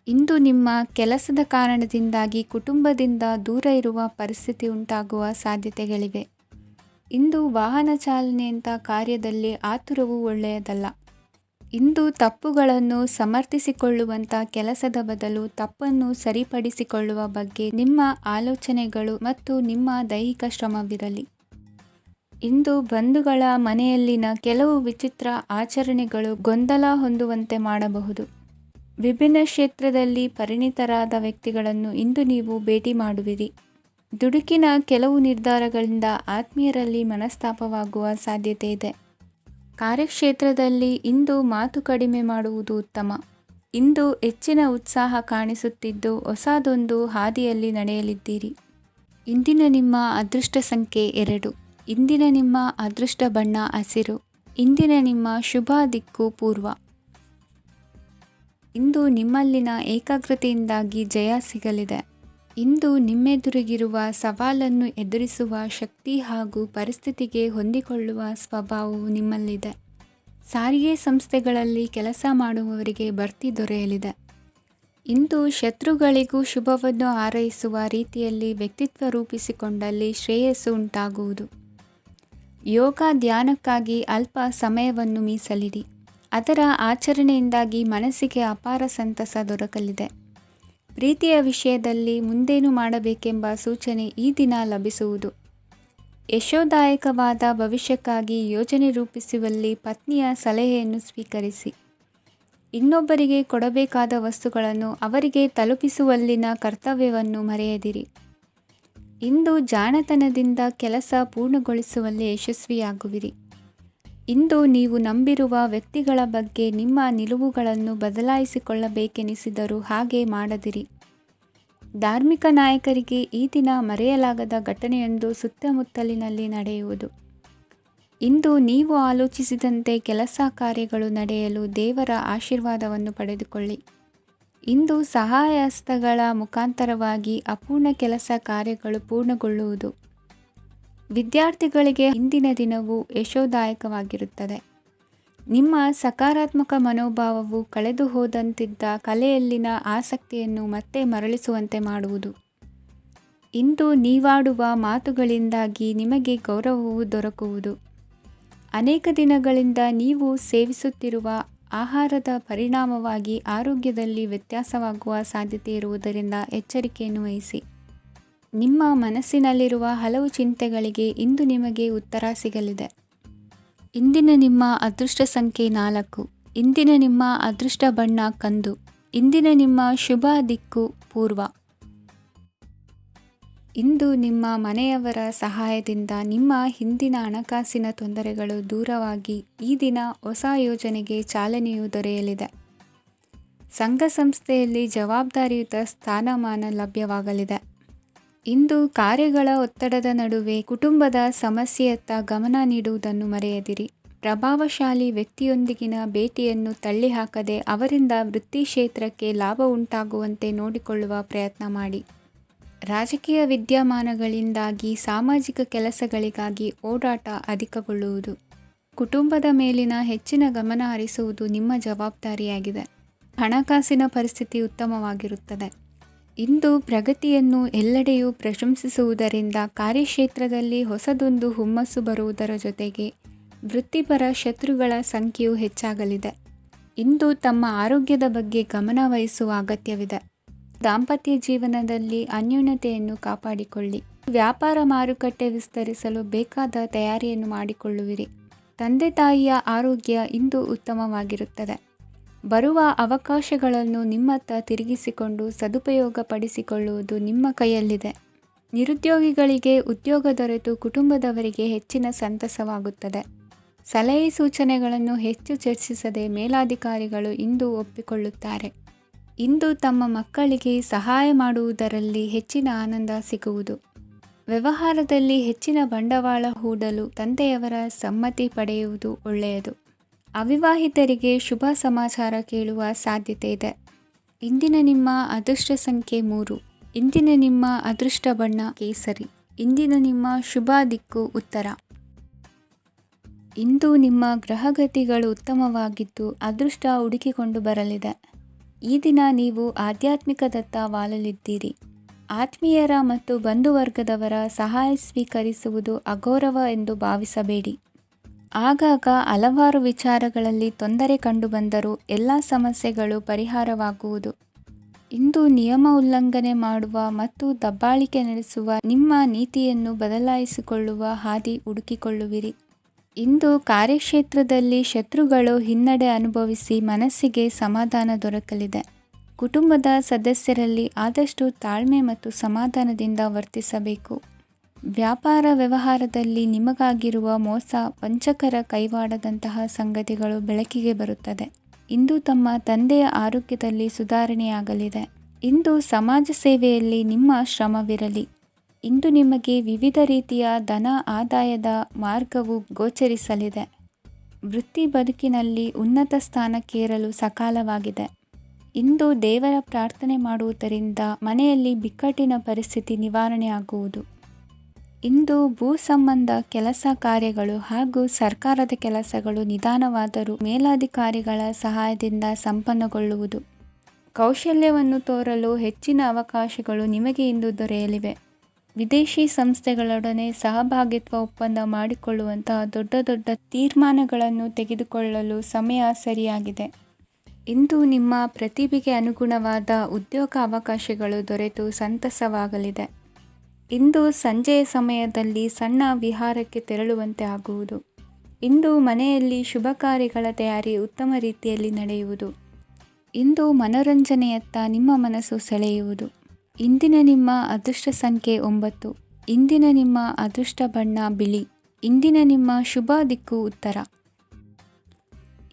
ಇಂದು ನಿಮ್ಮ ಕೆಲಸದ ಕಾರಣದಿಂದಾಗಿ ಕುಟುಂಬದಿಂದ ದೂರ ಇರುವ ಪರಿಸ್ಥಿತಿ ಉಂಟಾಗುವ ಸಾಧ್ಯತೆಗಳಿವೆ. ಇಂದು ವಾಹನ ಚಾಲನೆಯಂಥ ಕಾರ್ಯದಲ್ಲಿ ಆತುರವು ಒಳ್ಳೆಯದಲ್ಲ. ಇಂದು ತಪ್ಪುಗಳನ್ನು ಸಮರ್ಥಿಸಿಕೊಳ್ಳುವಂಥ ಕೆಲಸದ ಬದಲು ತಪ್ಪನ್ನು ಸರಿಪಡಿಸಿಕೊಳ್ಳುವ ಬಗ್ಗೆ ನಿಮ್ಮ ಆಲೋಚನೆಗಳು ಮತ್ತು ನಿಮ್ಮ ದೈಹಿಕ ಶ್ರಮವಿರಲಿ. ಇಂದು ಬಂಧುಗಳ ಮನೆಯಲ್ಲಿನ ಕೆಲವು ವಿಚಿತ್ರ ಆಚರಣೆಗಳು ಗೊಂದಲ ಹೊಂದುವಂತೆ ಮಾಡಬಹುದು. ವಿಭಿನ್ನ ಕ್ಷೇತ್ರದಲ್ಲಿ ಪರಿಣಿತರಾದ ವ್ಯಕ್ತಿಗಳನ್ನು ಇಂದು ನೀವು ಭೇಟಿ ಮಾಡುವಿರಿ. ದುಡುಕಿನ ಕೆಲವು ನಿರ್ಧಾರಗಳಿಂದ ಆತ್ಮೀಯರಲ್ಲಿ ಮನಸ್ತಾಪವಾಗುವ ಸಾಧ್ಯತೆ ಇದೆ. ಕಾರ್ಯಕ್ಷೇತ್ರದಲ್ಲಿ ಇಂದು ಮಾತು ಕಡಿಮೆ ಮಾಡುವುದು ಉತ್ತಮ. ಇಂದು ಹೆಚ್ಚಿನ ಉತ್ಸಾಹ ಕಾಣಿಸುತ್ತಿದ್ದು ಹೊಸದೊಂದು ಹಾದಿಯಲ್ಲಿ ನಡೆಯಲಿದ್ದೀರಿ. ಇಂದಿನ ನಿಮ್ಮ ಅದೃಷ್ಟ ಸಂಖ್ಯೆ 2. ಇಂದಿನ ನಿಮ್ಮ ಅದೃಷ್ಟ ಬಣ್ಣ ಹಸಿರು. ಇಂದಿನ ನಿಮ್ಮ ಶುಭ ದಿಕ್ಕು ಪೂರ್ವ. ಇಂದು ನಿಮ್ಮಲ್ಲಿನ ಏಕಾಗ್ರತೆಯಿಂದಾಗಿ ಜಯ ಸಿಗಲಿದೆ. ಇಂದು ನಿಮ್ಮೆದುರಿಗಿರುವ ಸವಾಲನ್ನು ಎದುರಿಸುವ ಶಕ್ತಿ ಹಾಗೂ ಪರಿಸ್ಥಿತಿಗೆ ಹೊಂದಿಕೊಳ್ಳುವ ಸ್ವಭಾವವು ನಿಮ್ಮಲ್ಲಿದೆ. ಸಾರಿಗೆ ಸಂಸ್ಥೆಗಳಲ್ಲಿ ಕೆಲಸ ಮಾಡುವವರಿಗೆ ಬಡ್ತಿ ದೊರೆಯಲಿದೆ. ಇಂದು ಶತ್ರುಗಳಿಗೂ ಶುಭವನ್ನು ಹಾರೈಸುವ ರೀತಿಯಲ್ಲಿ ವ್ಯಕ್ತಿತ್ವ ರೂಪಿಸಿಕೊಂಡಲ್ಲಿ ಶ್ರೇಯಸ್ಸು ಉಂಟಾಗುವುದು. ಯೋಗ ಧ್ಯಾನಕ್ಕಾಗಿ ಅಲ್ಪ ಸಮಯವನ್ನು ಮೀಸಲಿಡಿ. ಅದರ ಆಚರಣೆಯಿಂದಾಗಿ ಮನಸ್ಸಿಗೆ ಅಪಾರ ಸಂತಸ ದೊರಕಲಿದೆ. ಪ್ರೀತಿಯ ವಿಷಯದಲ್ಲಿ ಮುಂದೇನು ಮಾಡಬೇಕೆಂಬ ಸೂಚನೆ ಈ ದಿನ ಲಭಿಸುವುದು. ಯಶೋದಾಯಕವಾದ ಭವಿಷ್ಯಕ್ಕಾಗಿ ಯೋಜನೆ ರೂಪಿಸುವಲ್ಲಿ ಪತ್ನಿಯ ಸಲಹೆಯನ್ನು ಸ್ವೀಕರಿಸಿ. ಇನ್ನೊಬ್ಬರಿಗೆ ಕೊಡಬೇಕಾದ ವಸ್ತುಗಳನ್ನು ಅವರಿಗೆ ತಲುಪಿಸುವಲ್ಲಿನ ಕರ್ತವ್ಯವನ್ನು ಮರೆಯದಿರಿ. ಇಂದು ಜಾಣತನದಿಂದ ಕೆಲಸ ಪೂರ್ಣಗೊಳಿಸುವಲ್ಲಿ ಯಶಸ್ವಿಯಾಗುವಿರಿ. ಇಂದು ನೀವು ನಂಬಿರುವ ವ್ಯಕ್ತಿಗಳ ಬಗ್ಗೆ ನಿಮ್ಮ ನಿಲುವುಗಳನ್ನು ಬದಲಾಯಿಸಿಕೊಳ್ಳಬೇಕೆನಿಸಿದರೂ ಹಾಗೆ ಮಾಡದಿರಿ. ಧಾರ್ಮಿಕ ನಾಯಕರಿಗೆ ಈ ದಿನ ಮರೆಯಲಾಗದ ಘಟನೆಯೊಂದು ಸುತ್ತಮುತ್ತಲಿನಲ್ಲಿ ನಡೆಯುವುದು. ಇಂದು ನೀವು ಆಲೋಚಿಸಿದಂತೆ ಕೆಲಸ ಕಾರ್ಯಗಳು ನಡೆಯಲು ದೇವರ ಆಶೀರ್ವಾದವನ್ನು ಪಡೆದುಕೊಳ್ಳಿ. ಇಂದು ಸಹಾಯ ಹಸ್ತಗಳ ಮುಖಾಂತರವಾಗಿ ಅಪೂರ್ಣ ಕೆಲಸ ಕಾರ್ಯಗಳು ಪೂರ್ಣಗೊಳ್ಳುವುದು. ವಿದ್ಯಾರ್ಥಿಗಳಿಗೆ ಇಂದಿನ ದಿನವು ಯಶೋದಾಯಕವಾಗಿರುತ್ತದೆ. ನಿಮ್ಮ ಸಕಾರಾತ್ಮಕ ಮನೋಭಾವವು ಕಳೆದು ಹೋದಂತಿದ್ದ ಕಲೆಯಲ್ಲಿನ ಆಸಕ್ತಿಯನ್ನು ಮತ್ತೆ ಮರಳಿಸುವಂತೆ ಮಾಡುವುದು. ಇಂದು ನೀವಾಡುವ ಮಾತುಗಳಿಂದಾಗಿ ನಿಮಗೆ ಗೌರವವು ದೊರಕುವುದು. ಅನೇಕ ದಿನಗಳಿಂದ ನೀವು ಸೇವಿಸುತ್ತಿರುವ ಆಹಾರದ ಪರಿಣಾಮವಾಗಿ ಆರೋಗ್ಯದಲ್ಲಿ ವ್ಯತ್ಯಾಸವಾಗುವ ಸಾಧ್ಯತೆ ಇರುವುದರಿಂದ ಎಚ್ಚರಿಕೆಯನ್ನು ವಹಿಸಿ. ನಿಮ್ಮ ಮನಸ್ಸಿನಲ್ಲಿರುವ ಹಲವು ಚಿಂತೆಗಳಿಗೆ ಇಂದು ನಿಮಗೆ ಉತ್ತರ ಸಿಗಲಿದೆ. ಇಂದಿನ ನಿಮ್ಮ ಅದೃಷ್ಟ ಸಂಖ್ಯೆ 4. ಇಂದಿನ ನಿಮ್ಮ ಅದೃಷ್ಟ ಬಣ್ಣ ಕಂದು. ಇಂದಿನ ನಿಮ್ಮ ಶುಭ ದಿಕ್ಕು ಪೂರ್ವ. ಇಂದು ನಿಮ್ಮ ಮನೆಯವರ ಸಹಾಯದಿಂದ ನಿಮ್ಮ ಹಿಂದಿನ ಹಣಕಾಸಿನ ತೊಂದರೆಗಳು ದೂರವಾಗಿ ಈ ದಿನ ಹೊಸ ಯೋಜನೆಗೆ ಚಾಲನೆಯು ದೊರೆಯಲಿದೆ. ಸಂಘ ಸಂಸ್ಥೆಯಲ್ಲಿ ಜವಾಬ್ದಾರಿಯುತ ಸ್ಥಾನಮಾನ ಲಭ್ಯವಾಗಲಿದೆ. ಇಂದು ಕಾರ್ಯಗಳ ಒತ್ತಡದ ನಡುವೆ ಕುಟುಂಬದ ಸಮಸ್ಯೆಯತ್ತ ಗಮನ ನೀಡುವುದನ್ನು ಮರೆಯದಿರಿ. ಪ್ರಭಾವಶಾಲಿ ವ್ಯಕ್ತಿಯೊಂದಿಗಿನ ಭೇಟಿಯನ್ನು ತಳ್ಳಿಹಾಕದೆ ಅವರಿಂದ ವೃತ್ತಿ ಕ್ಷೇತ್ರಕ್ಕೆ ಲಾಭ ಉಂಟಾಗುವಂತೆ ನೋಡಿಕೊಳ್ಳುವ ಪ್ರಯತ್ನ ಮಾಡಿ. ರಾಜಕೀಯ ವಿದ್ಯಮಾನಗಳಿಂದಾಗಿ ಸಾಮಾಜಿಕ ಕೆಲಸಗಳಿಗಾಗಿ ಓಡಾಟ ಅಧಿಕಗೊಳ್ಳುವುದು. ಕುಟುಂಬದ ಮೇಲಿನ ಹೆಚ್ಚಿನ ಗಮನ ಹರಿಸುವುದು ನಿಮ್ಮ ಜವಾಬ್ದಾರಿಯಾಗಿದೆ. ಹಣಕಾಸಿನ ಪರಿಸ್ಥಿತಿ ಉತ್ತಮವಾಗಿರುತ್ತದೆ. ಇಂದು ಪ್ರಗತಿಯನ್ನು ಎಲ್ಲೆಡೆಯೂ ಪ್ರಶಂಸಿಸುವುದರಿಂದ ಕಾರ್ಯಕ್ಷೇತ್ರದಲ್ಲಿ ಹೊಸದೊಂದು ಹುಮ್ಮಸ್ಸು ಬರುವುದರ ಜೊತೆಗೆ ವೃತ್ತಿಪರ ಶತ್ರುಗಳ ಸಂಖ್ಯೆಯು ಹೆಚ್ಚಾಗಲಿದೆ. ಇಂದು ತಮ್ಮ ಆರೋಗ್ಯದ ಬಗ್ಗೆ ಗಮನ ವಹಿಸುವ ಅಗತ್ಯವಿದೆ. ದಾಂಪತ್ಯ ಜೀವನದಲ್ಲಿ ಅನ್ಯೋನ್ಯತೆಯನ್ನು ಕಾಪಾಡಿಕೊಳ್ಳಿ. ವ್ಯಾಪಾರ ಮಾರುಕಟ್ಟೆ ವಿಸ್ತರಿಸಲು ಬೇಕಾದ ತಯಾರಿಯನ್ನು ಮಾಡಿಕೊಳ್ಳುವಿರಿ. ತಂದೆ ತಾಯಿಯ ಆರೋಗ್ಯ ಇಂದು ಉತ್ತಮವಾಗಿರುತ್ತದೆ. ಬರುವ ಅವಕಾಶಗಳನ್ನು ನಿಮ್ಮತ್ತ ತಿರುಗಿಸಿಕೊಂಡು ಸದುಪಯೋಗಪಡಿಸಿಕೊಳ್ಳುವುದು ನಿಮ್ಮ ಕೈಯಲ್ಲಿದೆ. ನಿರುದ್ಯೋಗಿಗಳಿಗೆ ಉದ್ಯೋಗ ದೊರೆತು ಕುಟುಂಬದವರಿಗೆ ಹೆಚ್ಚಿನ ಸಂತಸವಾಗುತ್ತದೆ. ಸಲಹೆ ಸೂಚನೆಗಳನ್ನು ಹೆಚ್ಚು ಚರ್ಚಿಸದೆ ಮೇಲಾಧಿಕಾರಿಗಳು ಇಂದು ಒಪ್ಪಿಕೊಳ್ಳುತ್ತಾರೆ. ಇಂದು ತಮ್ಮ ಮಕ್ಕಳಿಗೆ ಸಹಾಯ ಮಾಡುವುದರಲ್ಲಿ ಹೆಚ್ಚಿನ ಆನಂದ ಸಿಗುವುದು. ವ್ಯವಹಾರದಲ್ಲಿ ಹೆಚ್ಚಿನ ಬಂಡವಾಳ ಹೂಡಲು ತಂದೆಯವರ ಸಮ್ಮತಿ ಪಡೆಯುವುದು ಒಳ್ಳೆಯದು. ಅವಿವಾಹಿತರಿಗೆ ಶುಭ ಸಮಾಚಾರ ಕೇಳುವ ಸಾಧ್ಯತೆ ಇದೆ. ಇಂದಿನ ನಿಮ್ಮ ಅದೃಷ್ಟ ಸಂಖ್ಯೆ 3. ಇಂದಿನ ನಿಮ್ಮ ಅದೃಷ್ಟ ಬಣ್ಣ ಕೇಸರಿ. ಇಂದಿನ ನಿಮ್ಮ ಶುಭ ದಿಕ್ಕು ಉತ್ತರ. ಇಂದು ನಿಮ್ಮ ಗ್ರಹಗತಿಗಳು ಉತ್ತಮವಾಗಿದ್ದು ಅದೃಷ್ಟ ಹುಡುಕಿಕೊಂಡು ಬರಲಿದೆ. ಈ ದಿನ ನೀವು ಆಧ್ಯಾತ್ಮಿಕದತ್ತ ವಾಲಲಿದ್ದೀರಿ. ಆತ್ಮೀಯರ ಮತ್ತು ಬಂಧುವರ್ಗದವರ ಸಹಾಯ ಸ್ವೀಕರಿಸುವುದು ಅಗೌರವ ಎಂದು ಭಾವಿಸಬೇಡಿ. ಆಗಾಗ ಹಲವಾರು ವಿಚಾರಗಳಲ್ಲಿ ತೊಂದರೆ ಕಂಡುಬಂದರೂ ಎಲ್ಲ ಸಮಸ್ಯೆಗಳು ಪರಿಹಾರವಾಗುವುದು. ಇಂದು ನಿಯಮ ಉಲ್ಲಂಘನೆ ಮಾಡುವ ಮತ್ತು ದಬ್ಬಾಳಿಕೆ ನಡೆಸುವ ನಿಮ್ಮ ನೀತಿಯನ್ನು ಬದಲಾಯಿಸಿಕೊಳ್ಳುವ ಹಾದಿ ಹುಡುಕಿಕೊಳ್ಳುವಿರಿ. ಇಂದು ಕಾರ್ಯಕ್ಷೇತ್ರದಲ್ಲಿ ಶತ್ರುಗಳು ಹಿನ್ನಡೆ ಅನುಭವಿಸಿ ಮನಸ್ಸಿಗೆ ಸಮಾಧಾನ ದೊರಕಲಿದೆ. ಕುಟುಂಬದ ಸದಸ್ಯರಲ್ಲಿ ಆದಷ್ಟು ತಾಳ್ಮೆ ಮತ್ತು ಸಮಾಧಾನದಿಂದ ವರ್ತಿಸಬೇಕು. ವ್ಯಾಪಾರ ವ್ಯವಹಾರದಲ್ಲಿ ನಿಮಗಾಗಿರುವ ಮೋಸ, ವಂಚಕರ ಕೈವಾಡದಂತಹ ಸಂಗತಿಗಳು ಬೆಳಕಿಗೆ ಬರುತ್ತದೆ. ಇಂದು ತಮ್ಮ ತಂದೆಯ ಆರೋಗ್ಯದಲ್ಲಿ ಸುಧಾರಣೆಯಾಗಲಿದೆ. ಇಂದು ಸಮಾಜ ಸೇವೆಯಲ್ಲಿ ನಿಮ್ಮ ಶ್ರಮವಿರಲಿ. ಇಂದು ನಿಮಗೆ ವಿವಿಧ ರೀತಿಯ ಧನ ಆದಾಯದ ಮಾರ್ಗವು ಗೋಚರಿಸಲಿದೆ. ವೃತ್ತಿ ಬದುಕಿನಲ್ಲಿ ಉನ್ನತ ಸ್ಥಾನಕ್ಕೇರಲು ಸಕಾಲವಾಗಿದೆ. ಇಂದು ದೇವರ ಪ್ರಾರ್ಥನೆ ಮಾಡುವುದರಿಂದ ಮನೆಯಲ್ಲಿ ಬಿಕ್ಕಟ್ಟಿನ ಪರಿಸ್ಥಿತಿ ನಿವಾರಣೆಯಾಗುವುದು. ಇಂದು ಭೂ ಸಂಬಂಧ ಕೆಲಸ ಕಾರ್ಯಗಳು ಹಾಗೂ ಸರ್ಕಾರದ ಕೆಲಸಗಳು ನಿಧಾನವಾದರೂ ಮೇಲಾಧಿಕಾರಿಗಳ ಸಹಾಯದಿಂದ ಸಂಪನ್ನಗೊಳ್ಳುವುದು. ಕೌಶಲ್ಯವನ್ನು ತೋರಲು ಹೆಚ್ಚಿನ ಅವಕಾಶಗಳು ನಿಮಗೆ ಇಂದು ದೊರೆಯಲಿವೆ. ವಿದೇಶಿ ಸಂಸ್ಥೆಗಳೊಡನೆ ಸಹಭಾಗಿತ್ವ ಒಪ್ಪಂದ ಮಾಡಿಕೊಳ್ಳುವಂತಹ ದೊಡ್ಡ ದೊಡ್ಡ ತೀರ್ಮಾನಗಳನ್ನು ತೆಗೆದುಕೊಳ್ಳಲು ಸಮಯ ಸರಿಯಾಗಿದೆ. ಇಂದು ನಿಮ್ಮ ಪ್ರತಿಭೆಗೆ ಅನುಗುಣವಾದ ಉದ್ಯೋಗ ಅವಕಾಶಗಳು ದೊರೆತು ಸಂತಸವಾಗಲಿದೆ. ಇಂದು ಸಂಜೆಯ ಸಮಯದಲ್ಲಿ ಸಣ್ಣ ವಿಹಾರಕ್ಕೆ ತೆರಳುವಂತೆ ಆಗುವುದು. ಇಂದು ಮನೆಯಲ್ಲಿ ಶುಭ ಕಾರ್ಯಗಳ ತಯಾರಿ ಉತ್ತಮ ರೀತಿಯಲ್ಲಿ ನಡೆಯುವುದು. ಇಂದು ಮನೋರಂಜನೆಯತ್ತ ನಿಮ್ಮ ಮನಸ್ಸು ಸೆಳೆಯುವುದು. ಇಂದಿನ ನಿಮ್ಮ ಅದೃಷ್ಟ ಸಂಖ್ಯೆ 9. ಇಂದಿನ ನಿಮ್ಮ ಅದೃಷ್ಟ ಬಣ್ಣ ಬಿಳಿ. ಇಂದಿನ ನಿಮ್ಮ ಶುಭ ದಿಕ್ಕು ಉತ್ತರ.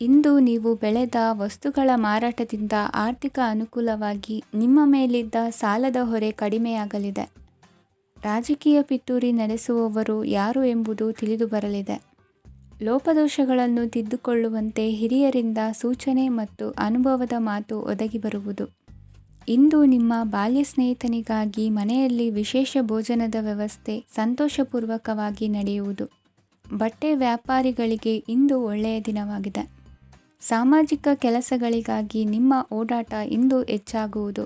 ಇಂದು ನೀವು ಬೆಳೆದ ವಸ್ತುಗಳ ಮಾರಾಟದಿಂದ ಆರ್ಥಿಕ ಅನುಕೂಲವಾಗಿ ನಿಮ್ಮ ಮೇಲಿದ್ದ ಸಾಲದ ಹೊರೆ ಕಡಿಮೆಯಾಗಲಿದೆ. ರಾಜಕೀಯ ಪಿತೂರಿ ನಡೆಸುವವರು ಯಾರು ಎಂಬುದು ತಿಳಿದು ಬರಲಿದೆ. ಲೋಪದೋಷಗಳನ್ನು ತಿದ್ದುಕೊಳ್ಳುವಂತೆ ಹಿರಿಯರಿಂದ ಸೂಚನೆ ಮತ್ತು ಅನುಭವದ ಮಾತು ಒದಗಿ ಬರುವುದು. ಇಂದು ನಿಮ್ಮ ಬಾಲ್ಯ ಸ್ನೇಹಿತನಿಗಾಗಿ ಮನೆಯಲ್ಲಿ ವಿಶೇಷ ಭೋಜನದ ವ್ಯವಸ್ಥೆ ಸಂತೋಷಪೂರ್ವಕವಾಗಿ ನಡೆಯುವುದು. ಬಟ್ಟೆ ವ್ಯಾಪಾರಿಗಳಿಗೆ ಇಂದು ಒಳ್ಳೆಯ ದಿನವಾಗಿದೆ. ಸಾಮಾಜಿಕ ಕೆಲಸಗಳಿಗಾಗಿ ನಿಮ್ಮ ಓಡಾಟ ಇಂದು ಹೆಚ್ಚಾಗುವುದು.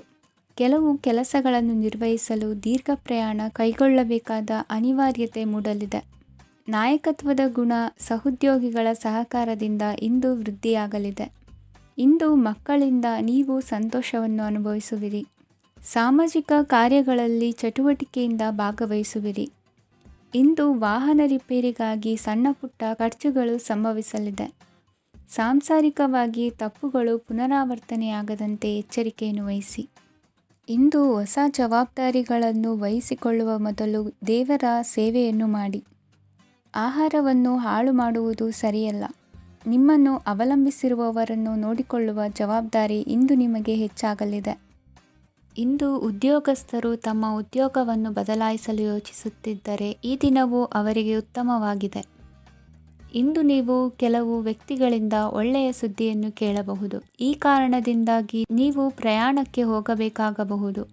ಕೆಲವು ಕೆಲಸಗಳನ್ನು ನಿರ್ವಹಿಸಲು ದೀರ್ಘ ಪ್ರಯಾಣ ಕೈಗೊಳ್ಳಬೇಕಾದ ಅನಿವಾರ್ಯತೆ ಮೂಡಲಿದೆ. ನಾಯಕತ್ವದ ಗುಣ ಸಹೋದ್ಯೋಗಿಗಳ ಸಹಕಾರದಿಂದ ಇಂದು ವೃದ್ಧಿಯಾಗಲಿದೆ. ಇಂದು ಮಕ್ಕಳಿಂದ ನೀವು ಸಂತೋಷವನ್ನು ಅನುಭವಿಸುವಿರಿ. ಸಾಮಾಜಿಕ ಕಾರ್ಯಗಳಲ್ಲಿ ಚಟುವಟಿಕೆಯಿಂದ ಭಾಗವಹಿಸುವಿರಿ. ಇಂದು ವಾಹನ ರಿಪೇರಿಗಾಗಿ ಸಣ್ಣ ಪುಟ್ಟ ಖರ್ಚುಗಳು ಸಂಭವಿಸಲಿದೆ. ಸಾಂಸಾರಿಕವಾಗಿ ತಪ್ಪುಗಳು ಪುನರಾವರ್ತನೆಯಾಗದಂತೆ ಎಚ್ಚರಿಕೆಯನ್ನು ವಹಿಸಿ. ಇಂದು ಹೊಸ ಜವಾಬ್ದಾರಿಗಳನ್ನು ವಹಿಸಿಕೊಳ್ಳುವ ಮೊದಲು ದೇವರ ಸೇವೆಯನ್ನು ಮಾಡಿ. ಆಹಾರವನ್ನು ಹಾಳು ಮಾಡುವುದು ಸರಿಯಲ್ಲ. ನಿಮ್ಮನ್ನು ಅವಲಂಬಿಸಿರುವವರನ್ನು ನೋಡಿಕೊಳ್ಳುವ ಜವಾಬ್ದಾರಿ ಇಂದು ನಿಮಗೆ ಹೆಚ್ಚಾಗಲಿದೆ. ಇಂದು ಉದ್ಯೋಗಸ್ಥರು ತಮ್ಮ ಉದ್ಯೋಗವನ್ನು ಬದಲಾಯಿಸಲು ಯೋಚಿಸುತ್ತಿದ್ದರೆ ಈ ದಿನವೂ ಅವರಿಗೆ ಉತ್ತಮವಾಗಿದೆ. ಇಂದು ನೀವು ಕೆಲವು ವ್ಯಕ್ತಿಗಳಿಂದ ಒಳ್ಳೆಯ ಸುದ್ದಿಯನ್ನು ಕೇಳಬಹುದು. ಈ ಕಾರಣದಿಂದಾಗಿ ನೀವು ಪ್ರಯಾಣಕ್ಕೆ ಹೋಗಬೇಕಾಗಬಹುದು.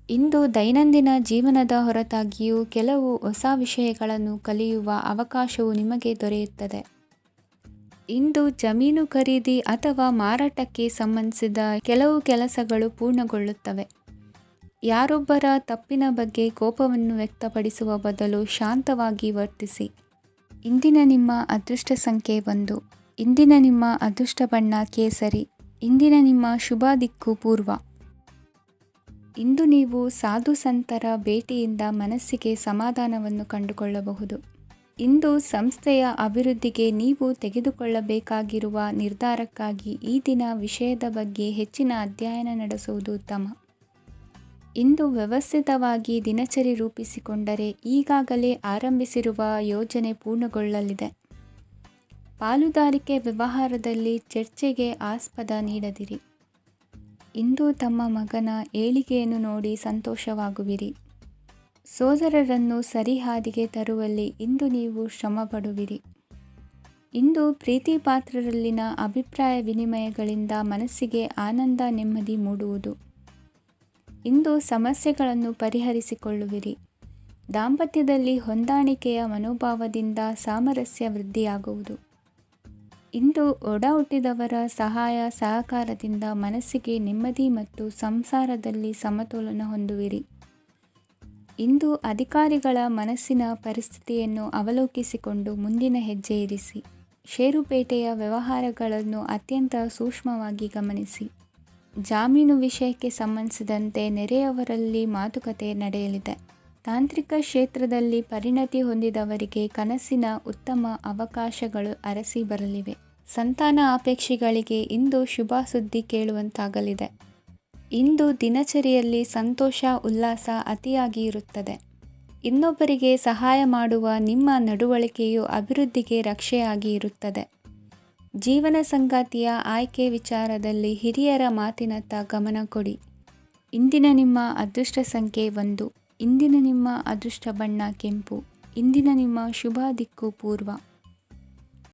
ಇಂದು ದೈನಂದಿನ ಜೀವನದ ಹೊರತಾಗಿಯೂ ಕೆಲವು ಹೊಸ ವಿಷಯಗಳನ್ನು ಕಲಿಯುವ ಅವಕಾಶವು ನಿಮಗೆ ದೊರೆಯುತ್ತದೆ. ಇಂದು ಜಮೀನು ಖರೀದಿ ಅಥವಾ ಮಾರಾಟಕ್ಕೆ ಸಂಬಂಧಿಸಿದ ಕೆಲವು ಕೆಲಸಗಳು ಪೂರ್ಣಗೊಳ್ಳುತ್ತವೆ. ಯಾರೊಬ್ಬರ ತಪ್ಪಿನ ಬಗ್ಗೆ ಕೋಪವನ್ನು ವ್ಯಕ್ತಪಡಿಸುವ ಬದಲು ಶಾಂತವಾಗಿ ವರ್ತಿಸಿ. ಇಂದಿನ ನಿಮ್ಮ ಅದೃಷ್ಟ ಸಂಖ್ಯೆ 1. ಇಂದಿನ ನಿಮ್ಮ ಅದೃಷ್ಟ ಬಣ್ಣ ಕೇಸರಿ. ಇಂದಿನ ನಿಮ್ಮ ಶುಭ ದಿಕ್ಕು ಪೂರ್ವ. ಇಂದು ನೀವು ಸಾಧು ಸಂತರ ಭೇಟಿಯಿಂದ ಮನಸ್ಸಿಗೆ ಸಮಾಧಾನವನ್ನು ಕಂಡುಕೊಳ್ಳಬಹುದು. ಇಂದು ಸಂಸ್ಥೆಯ ಅಭಿವೃದ್ಧಿಗೆ ನೀವು ತೆಗೆದುಕೊಳ್ಳಬೇಕಾಗಿರುವ ನಿರ್ಧಾರಕ್ಕಾಗಿ ಈ ದಿನ ವಿಷಯದ ಬಗ್ಗೆ ಹೆಚ್ಚಿನ ಅಧ್ಯಯನ ನಡೆಸುವುದು ಉತ್ತಮ. ಇಂದು ವ್ಯವಸ್ಥಿತವಾಗಿ ದಿನಚರಿ ರೂಪಿಸಿಕೊಂಡರೆ ಈಗಾಗಲೇ ಆರಂಭಿಸಿರುವ ಯೋಜನೆ ಪೂರ್ಣಗೊಳ್ಳಲಿದೆ. ಪಾಲುದಾರಿಕೆ ವ್ಯವಹಾರದಲ್ಲಿ ಚರ್ಚೆಗೆ ಆಸ್ಪದ ನೀಡದಿರಿ. ಇಂದು ತಮ್ಮ ಮಗನ ಏಳಿಗೆಯನ್ನು ನೋಡಿ ಸಂತೋಷವಾಗುವಿರಿ. ಸೋದರರನ್ನು ಸರಿಹಾದಿಗೆ ತರುವಲ್ಲಿ ಇಂದು ನೀವು ಶ್ರಮಪಡುವಿರಿ. ಇಂದು ಪ್ರೀತಿ ಪಾತ್ರರಲ್ಲಿನ ಅಭಿಪ್ರಾಯ ವಿನಿಮಯಗಳಿಂದ ಮನಸ್ಸಿಗೆ ಆನಂದ ನೆಮ್ಮದಿ ಮೂಡುವುದು. ಇಂದು ಸಮಸ್ಯೆಗಳನ್ನು ಪರಿಹರಿಸಿಕೊಳ್ಳುವಿರಿ. ದಾಂಪತ್ಯದಲ್ಲಿ ಹೊಂದಾಣಿಕೆಯ ಮನೋಭಾವದಿಂದ ಸಾಮರಸ್ಯ ವೃದ್ಧಿಯಾಗುವುದು. ಇಂದು ಒಡ ಹುಟ್ಟಿದವರ ಸಹಾಯ ಸಹಕಾರದಿಂದ ಮನಸ್ಸಿಗೆ ನೆಮ್ಮದಿ ಮತ್ತು ಸಂಸಾರದಲ್ಲಿ ಸಮತೋಲನ ಹೊಂದುವಿರಿ. ಇಂದು ಅಧಿಕಾರಿಗಳ ಮನಸ್ಸಿನ ಪರಿಸ್ಥಿತಿಯನ್ನು ಅವಲೋಕಿಸಿಕೊಂಡು ಮುಂದಿನ ಹೆಜ್ಜೆ ಇರಿಸಿ. ಷೇರುಪೇಟೆಯ ವ್ಯವಹಾರಗಳನ್ನು ಅತ್ಯಂತ ಸೂಕ್ಷ್ಮವಾಗಿ ಗಮನಿಸಿ. ಜಾಮೀನು ವಿಷಯಕ್ಕೆ ಸಂಬಂಧಿಸಿದಂತೆ ನೆರೆಯವರಲ್ಲಿ ಮಾತುಕತೆ ನಡೆಯಲಿದೆ. ತಾಂತ್ರಿಕ ಕ್ಷೇತ್ರದಲ್ಲಿ ಪರಿಣತಿ ಹೊಂದಿದವರಿಗೆ ಕನಸಿನ ಉತ್ತಮ ಅವಕಾಶಗಳು ಅರಸಿ ಬರಲಿವೆ. ಸಂತಾನ ಅಪೇಕ್ಷಿಗಳಿಗೆ ಇಂದು ಶುಭ ಸುದ್ದಿ ಕೇಳುವಂತಾಗಲಿದೆ. ಇಂದು ದಿನಚರಿಯಲ್ಲಿ ಸಂತೋಷ ಉಲ್ಲಾಸ ಅತಿಯಾಗಿ ಇರುತ್ತದೆ. ಇನ್ನೊಬ್ಬರಿಗೆ ಸಹಾಯ ಮಾಡುವ ನಿಮ್ಮ ನಡವಳಿಕೆಯು ಅಭಿವೃದ್ಧಿಗೆ ರಕ್ಷೆಯಾಗಿ ಇರುತ್ತದೆ. ಜೀವನ ಸಂಗಾತಿಯ ಆಯ್ಕೆ ವಿಚಾರದಲ್ಲಿ ಹಿರಿಯರ ಮಾತಿನತ್ತ ಗಮನ ಕೊಡಿ. ಇಂದಿನ ನಿಮ್ಮ ಅದೃಷ್ಟ ಸಂಖ್ಯೆ 1. ಇಂದಿನ ನಿಮ್ಮ ಅದೃಷ್ಟ ಬಣ್ಣ ಕೆಂಪು. ಇಂದಿನ ನಿಮ್ಮ ಶುಭ ದಿಕ್ಕು ಪೂರ್ವ.